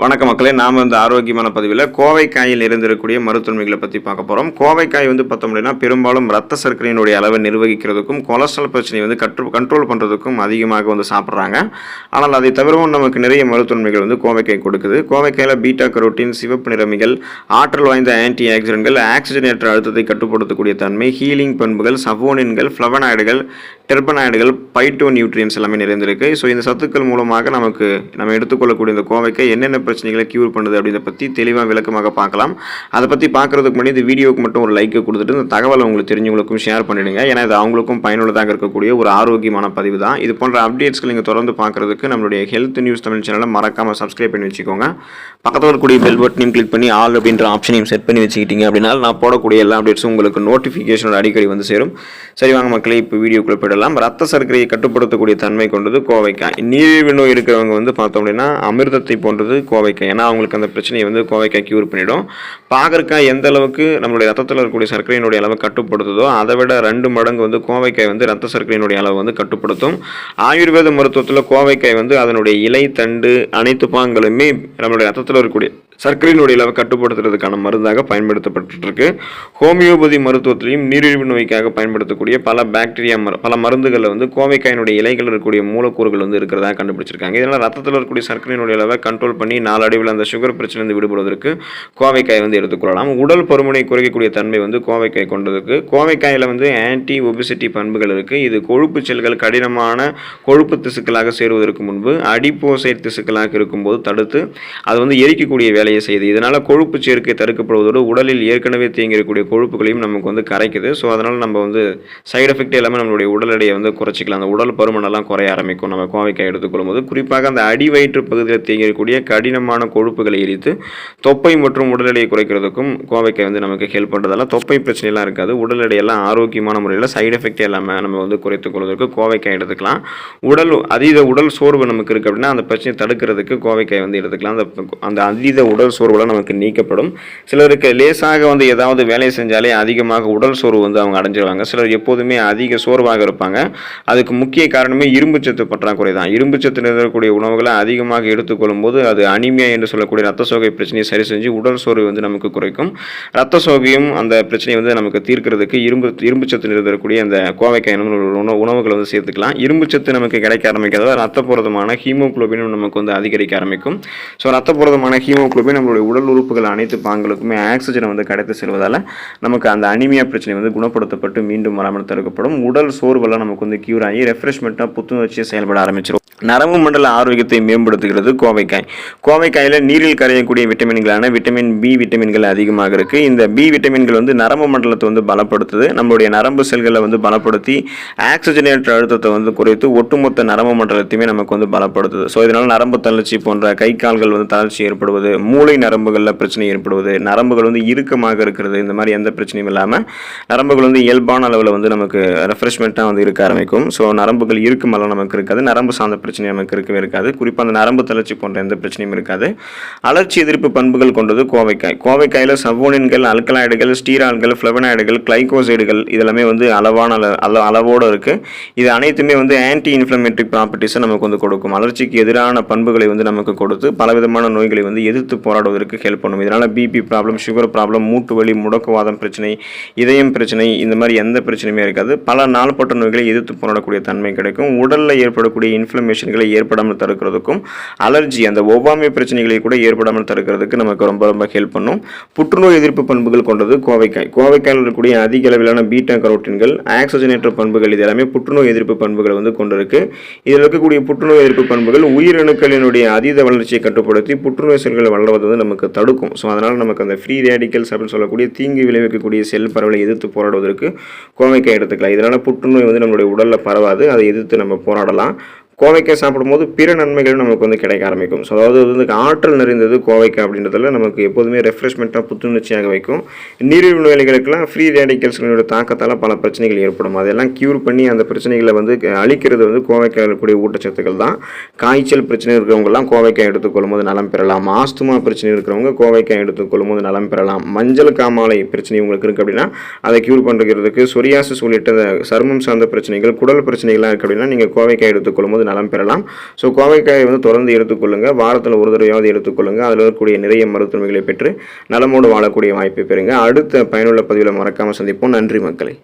வணக்க மக்களே, நாம் இந்த ஆரோக்கியமான பதிவில் கோவைக்காயில் இருந்திருக்கக்கூடிய மருத்துவமைகளை பற்றி பார்க்க போகிறோம். கோவைக்காய் பார்த்தோம் அப்படின்னா பெரும்பாலும் ரத்த சர்க்கரையினுடைய அளவை நிர்வகிக்கிறதுக்கும் கொலஸ்ட்ரால் பிரச்சனையை கண்ட்ரோல் பண்ணுறதுக்கும் அதிகமாக சாப்பிட்றாங்க. ஆனால் அதை தவிரவும் நமக்கு நிறைய மருத்துவமைகள் கோவைக்காய் கொடுக்குது. கோவைக்காயில் பீட்டா கரோட்டின், சிவப்பு நிறமிகள், ஆற்றல் வாய்ந்த ஆன்டி ஆக்சிடென்ட்கள், ஆக்சிஜனேற்ற அழுத்தத்தை கட்டுப்படுத்தக்கூடிய தன்மை, ஹீலிங் பண்புகள், சவோனின்கள், ஃப்ளவனாய்டுகள், டெர்பனாய்டுகள், பைட்டோ நியூட்ரியன்ஸ் எல்லாமே நிறைந்திருக்கு. ஸோ இந்த சத்துக்கள் மூலமாக நம்ம எடுத்துக்கொள்ளக்கூடிய இந்த கோவைக்காய் என்னென்ன பிரச்சனைகளை கியூர் பண்ணுது அப்படின்றத பற்றி தெளிவாக விளக்கமாக பார்க்கலாம். அதை பற்றி பார்க்குறதுக்கு முன்னாடி இந்த வீடியோவுக்கு மட்டும் ஒரு லைக்கை கொடுத்துட்டு இந்த தகவலை உங்களுக்கு தெரிஞ்சவங்களுக்கும் ஷேர் பண்ணிவிடுங்க. ஏன்னா இது அவங்களுக்கும் பயனுள்ளதாக இருக்கக்கூடிய ஒரு ஆரோக்கியமான பதிவு தான். இது போன்ற அப்டேட்ஸ்கள் நீங்கள் தொடர்ந்து பார்க்குறதுக்கு நம்மளுடைய ஹெல்த் நியூஸ் தமிழ் சேனலை மறக்காமல் சப்ஸ்கிரைப் பண்ணி வச்சுக்கோங்க. பக்கத்தில் இருக்கக்கூடிய பெல் பட்டனையும் கிளிக் பண்ணி ஆல் அப்படின்ற ஆப்ஷனையும் செட் பண்ணி வச்சுக்கிட்டீங்க அப்படின்னா நான் போடக்கூடிய எல்லா அப்டேட்ஸும் உங்களுக்கு நோட்டிஃபிகேஷனோட அடிக்கடி சேரும். சரி வாங்க மக்களே, இப்போ வீடியோக்குள்ளே போயிடலாம். ரத்த சர்க்கரையை கட்டுப்படுத்தக்கூடிய தன்மை கொண்டது கோவைக்காய். நீரிழிவு நோய் இருக்கிறவங்க பார்த்தோம் அப்படின்னா அமிர்தத்தை போன்றது கோவைக்காய். ஏன்னா அவங்களுக்கு அந்த பிரச்சனையை கோவைக்காய் கியூர் பண்ணிடும். பாகற்காய் எந்த அளவுக்கு நம்மளுடைய ரத்தத்தில் இருக்கக்கூடிய சர்க்கரையினுடைய அளவை கட்டுப்படுத்துதோ அதை விட 2 மடங்கு கோவைக்காய் ரத்த சர்க்கரையினுடைய அளவை கட்டுப்படுத்தும். ஆயுர்வேத மருத்துவத்தில் கோவைக்காய் அதனுடைய இலை, தண்டு அனைத்து பாகங்களுமே நம்மளுடைய ரத்தத்தில் இருக்கக்கூடிய சர்க்கரையினுடைய அளவை கட்டுப்படுத்துறதுக்கான மருந்தாக பயன்படுத்தப்பட்டு. ஹோமியோபதி மருத்துவத்திலையும் நீரிழிவு நோய்க்காக பயன்படுத்தக்கூடிய பல மருந்துகளில் கோவைக்காயினுடைய இலைகள் இருக்கக்கூடிய மூலக்கூறுகள் இருக்கிறதா கண்டுபிடிச்சிருக்காங்க. இதனால் ரத்தத்தில் இருக்கக்கூடிய சர்க்கரையினுடைய அளவை கண்ட்ரோல் பண்ணி நாளடைவில் அந்த சுகர் பிரச்சனை விடுபடுவதற்கு கோவைக்காய் எடுத்துக்கொள்ளலாம். உடல் பருமனை குறைக்கக்கூடிய தன்மை கோவைக்காய் கொண்டதுக்கு. கோவைக்காயில் ஆன்டி ஒபிசிட்டி பண்புகள் இருக்குது. இது கொழுப்பு செல்கள் கடினமான கொழுப்பு திசுக்களாக சேருவதற்கு முன்பு அடிப்போசைட் திசுக்களாக இருக்கும்போது தடுத்து அது எரிக்கக்கூடிய வேலை செய்து. இதனால கொழுப்பு சேர்க்கை தடுக்கப்படுவதோடு உடலில் ஏற்கனவே தேங்கியிருக்கக்கூடிய கொழுப்புகளையும் நமக்கு கரைக்குது. ஸோ அதனால நம்ம சைடு எஃபெக்ட் எல்லாமே நம்மளுடைய உடல் எடையை குறைச்சிக்கலாம். அந்த உடல் பருமனெல்லாம் குறைய ஆரம்பிக்கும் நம்ம கோவைக்காய் எடுத்துக்கொள்ளும் போது. குறிப்பாக அந்த அடிவயிற்று பகுதியில் தேங்கியிருக்கக்கூடிய கடினமான கொழுப்புகளை எரித்து தொப்பை மற்றும் உடல் எடையை குறைக்கிறதுக்கும் கோவைக்காய் நமக்கு ஹெல்ப் பண்ணுறதால தொப்பை பிரச்சனைலாம் இருக்காது. உடல் எடையெல்லாம் ஆரோக்கியமான முறையில் சைடு எஃபெக்ட் எல்லாமே நம்ம குறைத்துக் கொள்வதற்கு கோவைக்காய் எடுத்துக்கலாம். அதீத உடல் சோர்வு நமக்கு இருக்குது அப்படின்னா அந்த பிரச்சனையை தடுக்கிறதுக்கு கோவைக்காய் எடுத்துக்கலாம். அந்த அதீத உடல் சோர்வுலாம் நமக்கு நீக்கப்படும். சிலருக்கு லேசாக ஏதாவது வேலை செஞ்சாலே அதிகமாக உடல் சோர்வு அவங்க அடைஞ்சிருவாங்க. சிலர் எப்போதுமே அதிக சோர்வாக இருப்பாங்க. அதுக்கு முக்கிய காரணமே இரும்புச்சத்து பற்றாக்குறை தான். இரும்புச்சத்து நிறைந்தக்கூடிய உணவுகளை அதிகமாக எடுத்துக்கொள்ளும் போது அது அனிமியா என்று சொல்லக்கூடிய ரத்த சோகை பிரச்சனையை சரி செஞ்சு உடல் சோர்வு நமக்கு குறைக்கும். ரத்த சோகையும் அந்த பிரச்சனையை நமக்கு தீர்க்கிறதுக்கு இரும்புச்சத்து நிறைந்தக்கூடிய அந்த கோவைக்காய் உணவுகளை சேர்த்துக்கலாம். இரும்புச்சத்து நமக்கு கிடைக்க ஆரம்பிக்கிறதா ரத்த புரதமான ஹீமோகுளோபினும் நமக்கு அதிகரிக்க ஆரம்பிக்கும். ஸோ ரத்த புரதமான ஹீமோகுளோபின் நம்மளுடைய உடல் உறுப்புகள் அனைத்து பாகங்களுக்குமே ஆக்சிஜனை கடத்தி செல்வதால் நமக்கு அந்த அனிமியா பிரச்சனை குணப்படுத்தப்பட்டு மீண்டும் வராமல் தடுக்கப்படும். உடல் சோர்வெல்லாம் நமக்கு கியூர் ஆகி ரெஃப்ரெஷ்மெண்ட்டாக புத்துணர்ச்சியை செயல்பட ஆரம்பிச்சிடும். நரம்பு மண்டல ஆரோக்கியத்தை மேம்படுத்துகிறது கோவைக்காய். கோவைக்காயில் நீரில் கரையக்கூடிய விட்டமின்களான விட்டமின் பி விட்டமின்கள் அதிகமாக இருக்குது. இந்த பி விட்டமின்கள் நரம்பு மண்டலத்தை பலப்படுத்துது. நம்மளுடைய நரம்பு செல்களை பலப்படுத்தி ஆக்சிஜனேற்ற அழுத்தத்தை குறைத்து ஒட்டுமொத்த நரம்பு மண்டலத்தையுமே நமக்கு பலப்படுத்துது. ஸோ இதனால் நரம்பு தளர்ச்சி போன்ற கை கால்கள் தளர்ச்சி ஏற்படுவது, மூளை நரம்புகளில் பிரச்சனை ஏற்படுவது, நரம்புகள் இறுக்கமாக இருக்கிறது, இந்த மாதிரி எந்த பிரச்சனையும் இல்லாமல் நரம்புகள் இயல்பான அளவில் நமக்கு ரெஃப்ரெஷ்மெண்ட்டாக இருக்க ஆரம்பிக்கும். ஸோ நரம்புகள் இருக்குமெல்லாம் நமக்கு இருக்காது. நரம்பு சார்ந்த பிரச்சனை நமக்கு இருக்கவே இருக்காது. குறிப்பாக அந்த நரம்பு தளர்ச்சி போன்ற எந்த பிரச்சனையும் இருக்காது. அலர்ச்சி எதிர்ப்பு பண்புகள் கொண்டது கோவைக்காய். கோவைக்காயில் சவோனின்கள், அல்கலாய்டுகள், ஸ்டீரால்கள், ஃப்ளவனாய்டுகள், கிளைகோசைடுகள் இதெல்லாமே அளவோடு இருக்குது. இது அனைத்துமே ஆன்டி இன்ஃப்ளமேட்டரி ப்ராப்பர்ட்டிஸை நமக்கு கொடுக்கும். அலர்ச்சிக்கு எதிரான பண்புகளை நமக்கு கொடுத்து பலவிதமான நோய்களை எதிர்த்து போராடுவதற்கு ஹெல்ப் பண்ணும். இதனால் பிபி ப்ராப்ளம், சுகர் ப்ராப்ளம், மூட்டு வலி, முடக்குவாதம் பிரச்சனை, இதயம் பிரச்சனை, இந்த மாதிரி எந்த பிரச்சனையுமே இருக்காது. பல நாள்பட்ட நோய்களை எதிர்த்து போராடக்கூடிய தன்மை கிடைக்கும். உடலில் ஏற்படக்கூடிய இன்ஃப்ளமேஷன்களை ஏற்படாமல் தடுக்கிறதுக்கும் அலர்ஜி அந்த ஒவ்வாமை பிரச்சனைகளை கூட ஏற்படாமல் தடுக்கிறதுக்கு நமக்கு ரொம்ப ரொம்ப ஹெல்ப் பண்ணும். புற்றுநோய் எதிர்ப்பு பண்புகள் கொண்டது கோவைக்காய். கோவைக்காயில் இருக்கக்கூடிய அதிக அளவிலான பீட்டா கரோட்டின்கள், ஆக்சிஜனேற்ற பண்புகள் இது எல்லாமே புற்றுநோய் எதிர்ப்பு பண்புகள் கொண்டிருக்கு. இதில் இருக்கக்கூடிய புற்றுநோய் எதிர்ப்பு பண்புகள் உயிரணுக்களினுடைய அதீத வளர்ச்சியை கட்டுப்படுத்தி புற்றுநோய் செல்களை வளர்வது நமக்கு தடுக்கும். ஸோ அதனால் நமக்கு அந்த ஃப்ரீ ரேடிக்கல்ஸ் அப்படின்னு சொல்லக்கூடிய தீங்கு விளைவிக்கக்கூடிய செல் பரவலை எதிர்த்து போராடுவதற்கு கோவைக்காய் எடுத்துக்கலாம். இதனால் புற்றுநோய் நம்மளுடைய உடலில் பரவாது. அதை எதிர்த்து நம்ம போராடலாம். கோவைக்காய் சாப்பிடும்போது பிற நன்மைகள் நமக்கு கிடைக்க ஆரம்பிக்கும். ஸோ அதாவது ஆற்றல் நிறைந்தது கோவைக்காய் அப்படின்றதுல நமக்கு எப்போதுமே ரெஃப்ரெஷ்மெண்ட்டாக புத்துணர்ச்சியாக வைக்கும். நீரிழிவு நோய்களுக்கெல்லாம் ஃப்ரீ ரேடிக்கல்ஸ்களோட தாக்கத்தால் பல பிரச்சனைகள் ஏற்படும். அதெல்லாம் கியூர் பண்ணி அந்த பிரச்சனைகளை அழிக்கிறது கோவைக்காய் இருக்கக்கூடிய ஊட்டச்சத்துக்கள் தான். காய்ச்சல் பிரச்சனை இருக்கிறவங்கலாம் கோவைக்காய் எடுத்துக்கொள்ளும் போது நலம் பெறலாம். ஆஸ்துமா பிரச்சனை இருக்கிறவங்க கோவைக்காய் எடுத்துக்கொள்ளும் போது நலம் பெறலாம். மஞ்சள் காமாலை பிரச்சனை உங்களுக்கு இருக்குது அப்படின்னா அதை கியூர் பண்ணுறதுக்கு, சொரியாசிஸ் உள்ளிட்ட சருமம் சார்ந்த பிரச்சனைகள், குடல் பிரச்சனைகள்லாம் இருக்குது அப்படின்னா நீங்கள் கோவைக்காய் எடுத்துக்கொள்ளும் போது நலம் பெறலாம். ஸோ கோவைக்காயை வந்து தொடர்ந்து எடுத்துக்கொள்ளுங்கள். வாரத்தில் ஒரு தடவையாவது எடுத்துக்கொள்ளுங்கள். அதில் இருக்கக்கூடிய நிறைய மருத்துவமைகளை பெற்று நலமோடு வாழக்கூடிய வாய்ப்பை பெறுங்க. அடுத்த பயனுள்ள பதிவில் மறக்காமல் சந்திப்போம். நன்றி மக்களே.